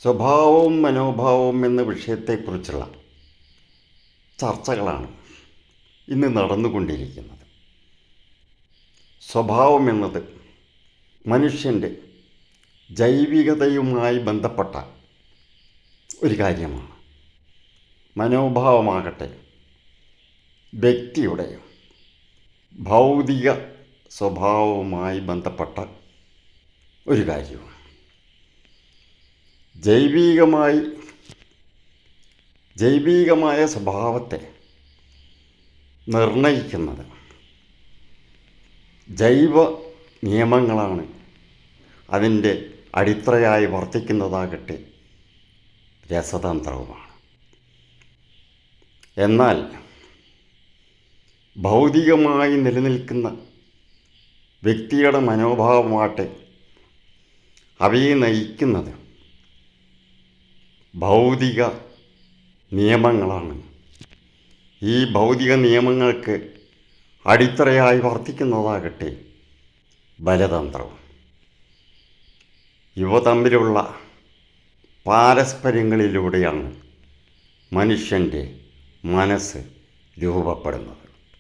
സ്വഭാവവും മനോഭാവവും എന്ന വിഷയത്തെക്കുറിച്ചുള്ള ചർച്ചകളാണ് ഇന്ന് നടന്നുകൊണ്ടിരിക്കുന്നത്. സ്വഭാവം എന്നത് മനുഷ്യൻ്റെ ജൈവികതയുമായി ബന്ധപ്പെട്ട ഒരു കാര്യമാണ്. മനോഭാവമാകട്ടെ വ്യക്തിയുടെ ഭൗതിക സ്വഭാവവുമായി ബന്ധപ്പെട്ട ഒരു കാര്യമാണ്. ജൈവികമായ സ്വഭാവത്തെ നിർണയിക്കുന്നത് ജൈവ നിയമങ്ങളാണ്. അതിൻ്റെ അടിത്തറയായി വർത്തിക്കുന്നതാകട്ടെ രസതന്ത്രവുമാണ്. എന്നാൽ ഭൗതികമായി നിലനിൽക്കുന്ന വ്യക്തിയുടെ മനോഭാവമാകട്ടെ അവയെ നയിക്കുന്നത് ഭൗതിക നിയമങ്ങളാണ്. ഈ ഭൗതിക നിയമങ്ങൾക്ക് അടിത്തറയായി വർത്തിക്കുന്നതാകട്ടെ ബലതന്ത്രവും. ഇവ തമ്മിലുള്ള പാരസ്പര്യങ്ങളിലൂടെയാണ് മനുഷ്യൻ്റെ മനസ്സ് രൂപപ്പെടുന്നത്.